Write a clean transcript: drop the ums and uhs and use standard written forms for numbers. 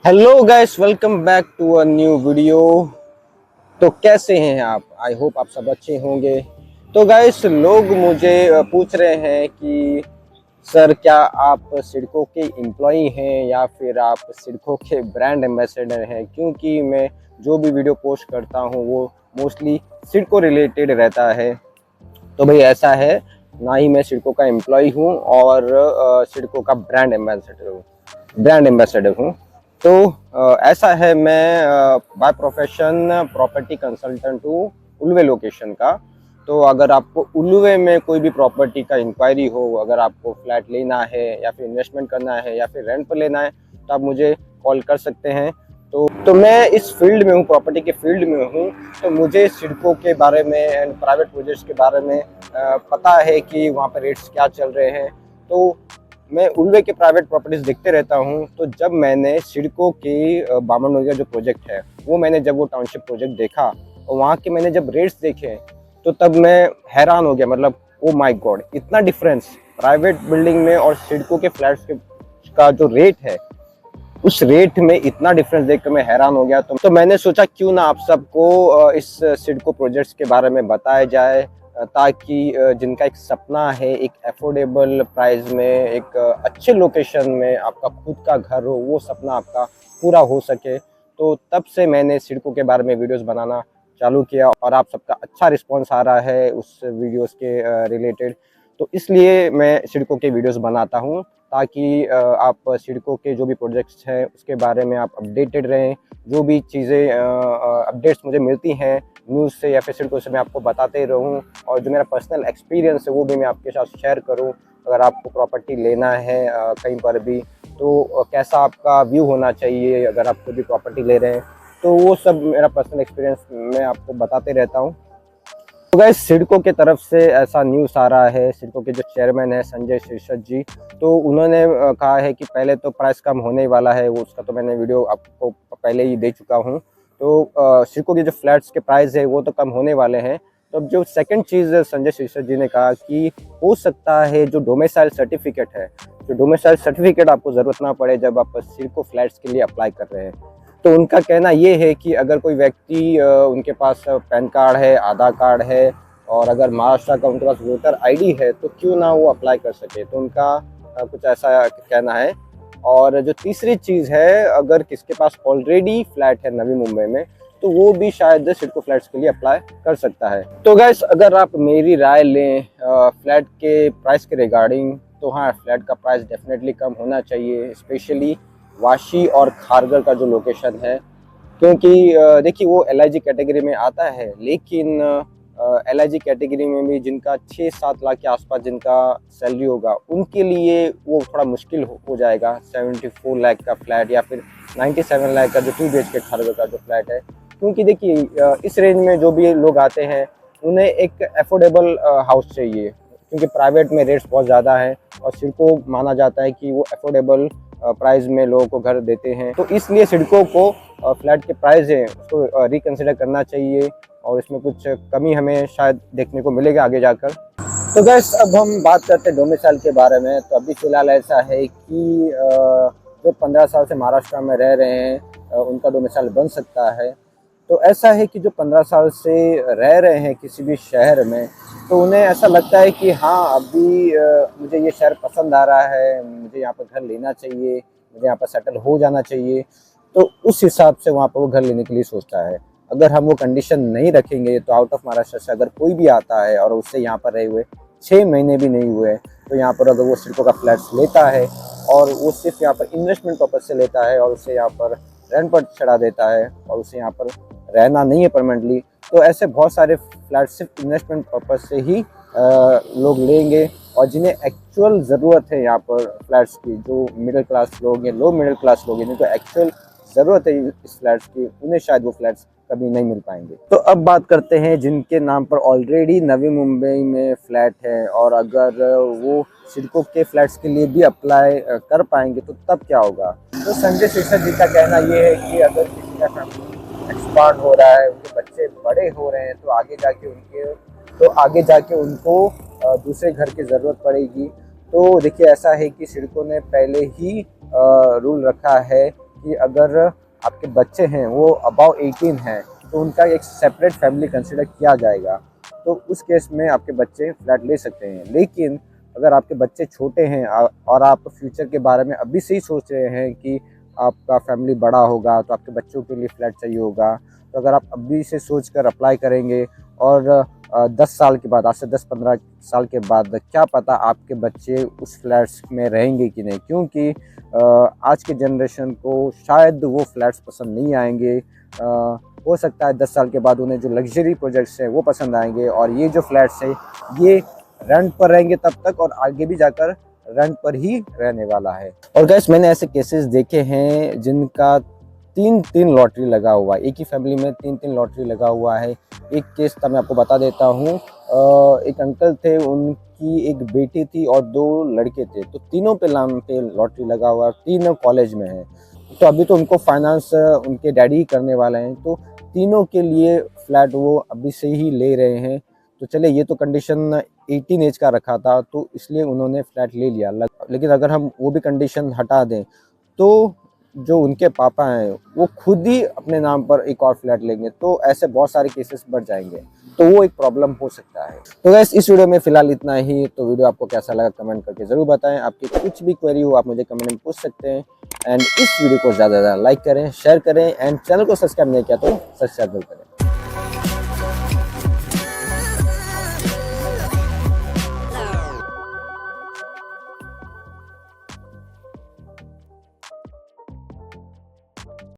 Hello guys, welcome back to a new video. तो कैसे हैं आप? आई होप आप सब अच्छे होंगे। तो गाइस, लोग मुझे पूछ रहे हैं कि सर, क्या आप सिडको के एम्प्लॉई हैं या फिर आप सिडको के ब्रांड एम्बेसडर हैं? क्योंकि मैं जो भी वीडियो पोस्ट करता हूं वो मोस्टली सिडको रिलेटेड रहता है। तो भाई ऐसा है, ना ही मैं सिडको का एम्प्लॉय हूं और सिडको का ब्रांड एम्बेसडर हूं। तो ऐसा है, मैं बाय प्रोफेशन प्रॉपर्टी कंसल्टेंट हूँ उल्वे लोकेशन का। तो अगर आपको उल्वे में कोई भी प्रॉपर्टी का इंक्वायरी हो, अगर आपको फ्लैट लेना है या फिर इन्वेस्टमेंट करना है या फिर रेंट पर लेना है, तो आप मुझे कॉल कर सकते हैं। तो मैं इस फील्ड में हूँ, प्रॉपर्टी के फील्ड में हूँ। तो मुझे सिडको के बारे में एंड प्राइवेट प्रोजेक्ट्स के बारे में पता है कि वहाँ पर रेट्स क्या चल रहे हैं। तो मैं उल्वे के प्राइवेट प्रॉपर्टीज देखते रहता हूँ। तो जब मैंने सिडको के बामनोरिया जो प्रोजेक्ट है जब वो टाउनशिप प्रोजेक्ट देखा और वहाँ के मैंने जब रेट्स देखे, तो तब मैं हैरान हो गया। मतलब ओ माय गॉड, इतना डिफरेंस प्राइवेट बिल्डिंग में और सिडको के फ्लैट्स के का जो रेट है, उस रेट में इतना डिफरेंस देखकर मैं हैरान हो गया। तो मैंने सोचा क्यों ना आप सबको इस सिडको प्रोजेक्ट्स के बारे में बताया जाए, ताकि जिनका एक सपना है एक अफोर्डेबल प्राइस में, एक अच्छे लोकेशन में आपका खुद का घर हो, वो सपना आपका पूरा हो सके। तो तब से मैंने सिडको के बारे में वीडियोस बनाना चालू किया और आप सबका अच्छा रिस्पॉन्स आ रहा है उस वीडियोस के रिलेटेड। तो इसलिए मैं सिडको के वीडियोस बनाता हूँ, ताकि आप सिडको के जो भी प्रोजेक्ट्स हैं उसके बारे में आप अपडेटेड रहें। जो भी चीज़ें अपडेट्स मुझे मिलती हैं न्यूज़ से या फिर सिडको से, मैं आपको बताते रहूं। और जो मेरा पर्सनल एक्सपीरियंस है वो भी मैं आपके साथ शेयर करूं। अगर आपको प्रॉपर्टी लेना है कहीं पर भी, तो कैसा आपका व्यू होना चाहिए अगर आप कोई भी प्रॉपर्टी ले रहे हैं, तो वो सब मेरा पर्सनल एक्सपीरियंस मैं आपको बताते रहता हूँ। तो गाइस, सिडको के तरफ से ऐसा न्यूज़ आ रहा है। सिडको के जो चेयरमैन है संजय शीर्षत जी, तो उन्होंने कहा है कि पहले तो प्राइस कम होने वाला है, वो उसका तो मैंने वीडियो आपको पहले ही दे चुका हूँ। तो सिडको के जो फ्लैट्स के प्राइस है वो तो कम होने वाले हैं। तो अब जो सेकंड चीज़ संजय शीर्षत जी ने कहा कि हो सकता है जो डोमिसाइल सर्टिफिकेट है, जो डोमिसाइल सर्टिफिकेट आपको ज़रूरत ना पड़े जब आप सिडको फ्लैट्स के लिए अप्लाई कर रहे हैं। तो उनका कहना ये है कि अगर कोई व्यक्ति उनके पास पैन कार्ड है, आधार कार्ड है और अगर महाराष्ट्र का उनके पास वोटर आईडी है, तो क्यों ना वो अप्लाई कर सके। तो उनका कुछ ऐसा कहना है। और जो तीसरी चीज़ है, अगर किसके पास ऑलरेडी फ्लैट है नवी मुंबई में, तो वो भी शायद सिडको फ्लैट्स के लिए अप्लाई कर सकता है। तो गैस, अगर आप मेरी राय लें फ्लैट के प्राइस के रिगार्डिंग, तो हाँ, फ्लैट का प्राइस डेफिनेटली कम होना चाहिए, स्पेशली वाशी और खारगर का जो लोकेशन है। क्योंकि देखिए, वो एलआईजी कैटेगरी में आता है, लेकिन एलआईजी कैटेगरी में भी जिनका 6-7 लाख के आसपास जिनका सैलरी होगा, उनके लिए वो थोड़ा मुश्किल हो जाएगा। 74 लाख का फ्लैट या फिर 97 लाख का जो 2 BHK खारगर का जो फ्लैट है। क्योंकि देखिए, इस रेंज में जो भी लोग आते हैं उन्हें एक अफोर्डेबल हाउस चाहिए, क्योंकि प्राइवेट में रेट्स बहुत ज़्यादा हैं और सिडको माना जाता है कि वो अफोर्डेबल प्राइस में लोगों को घर देते हैं। तो इसलिए सिडको को फ्लैट के प्राइस है उसको रिकंसिडर करना चाहिए और इसमें कुछ कमी हमें शायद देखने को मिलेगा आगे जाकर। तो गैस, अब हम बात करते हैं डोमिसाइल के बारे में। तो अभी फ़िलहाल ऐसा है कि जो 15 साल से महाराष्ट्र में रह रहे हैं उनका डोमिसाइल बन सकता है। तो ऐसा है कि जो 15 साल से रह रहे हैं किसी भी शहर में, तो उन्हें ऐसा लगता है कि हाँ, अभी मुझे ये शहर पसंद आ रहा है, मुझे यहाँ पर घर लेना चाहिए, मुझे यहाँ पर सेटल हो जाना चाहिए। तो उस हिसाब से वहाँ पर वो घर लेने के लिए सोचता है। अगर हम वो कंडीशन नहीं रखेंगे, तो आउट ऑफ महाराष्ट्र से अगर कोई भी आता है और उससे यहाँ पर रहे हुए 6 महीने भी नहीं हुए, तो यहाँ पर अगर वो सिडको का फ्लैट्स लेता है और वो सिर्फ यहाँ पर इन्वेस्टमेंट पर्पज से लेता है और उसे यहाँ पर रेंट पर चढ़ा देता है और उसे यहाँ पर रहना नहीं है परमानेंटली, तो ऐसे बहुत सारे फ्लैट सिर्फ इन्वेस्टमेंट पर्पज से ही लोग लेंगे। और जिन्हें एक्चुअल ज़रूरत है यहाँ पर फ्लैट्स की, जो मिडिल क्लास लोग या लो मिडिल क्लास लोग हैं जिनको एक्चुअल ज़रूरत है इस फ्लैट्स की, उन्हें शायद वो फ्लैट्स कभी नहीं मिल पाएंगे। तो अब बात करते हैं जिनके नाम पर ऑलरेडी नवी मुंबई में फ्लैट है और अगर वो सिडको के फ्लैट्स के लिए भी अप्लाई कर पाएंगे, तो तब क्या होगा। तो संजय शीर्षत जी का कहना ये है कि अगर किसी का फैमिली एक्सपांड हो रहा है, उनके बच्चे बड़े हो रहे हैं, तो आगे जाके उनको दूसरे घर की ज़रूरत पड़ेगी। तो देखिए, ऐसा है कि सिडको ने पहले ही रूल रखा है कि अगर आपके बच्चे हैं वो अबाव 18 हैं तो उनका एक सेपरेट फैमिली कंसिडर किया जाएगा। तो उस केस में आपके बच्चे फ्लैट ले सकते हैं। लेकिन अगर आपके बच्चे छोटे हैं और आप फ्यूचर के बारे में अभी से ही सोच रहे हैं कि आपका फैमिली बड़ा होगा तो आपके बच्चों के लिए फ्लैट चाहिए होगा, तो अगर आप अभी से सोच कर अप्लाई करेंगे और 10 साल के बाद, आज से 10-15 साल के बाद क्या पता आपके बच्चे उस फ्लैट्स में रहेंगे कि नहीं, क्योंकि आज के जनरेशन को शायद वो फ्लैट्स पसंद नहीं आएंगे। हो सकता है 10 साल के बाद उन्हें जो लग्जरी प्रोजेक्ट्स हैं वो पसंद आएंगे और ये जो फ्लैट्स हैं ये रेंट पर रहेंगे तब तक और आगे भी जाकर रेंट पर ही रहने वाला है। और गैस मैंने ऐसे केसेस देखे हैं जिनका 3-3 लॉटरी लगा हुआ है, एक ही फैमिली में 3-3 लॉटरी लगा हुआ है। एक केस था, मैं आपको बता देता हूँ। एक अंकल थे, उनकी एक बेटी थी और 2 लड़के थे, तो तीनों पे नाम पे लॉटरी लगा हुआ है, तीनों कॉलेज में हैं। तो अभी तो उनको फाइनेंस उनके डैडी ही करने वाले हैं, तो तीनों के लिए फ्लैट वो अभी से ही ले रहे हैं। तो चलिए, ये तो कंडीशन 18 एज का रखा था तो इसलिए उन्होंने फ्लैट ले लिया। लेकिन अगर हम वो भी कंडीशन हटा दें तो जो उनके पापा हैं वो खुद ही अपने नाम पर एक और फ्लैट लेंगे, तो ऐसे बहुत सारे केसेस बढ़ जाएंगे, तो वो एक प्रॉब्लम हो सकता है। तो गैस इस वीडियो में फिलहाल इतना ही। तो वीडियो आपको कैसा लगा कमेंट करके ज़रूर बताएं। आपकी कुछ भी क्वेरी हो आप मुझे कमेंट में पूछ सकते हैं। एंड इस वीडियो को ज़्यादा से ज़्यादा लाइक करें, शेयर करें एंड चैनल को सब्सक्राइब नहीं किया तो सब्सक्राइब करें।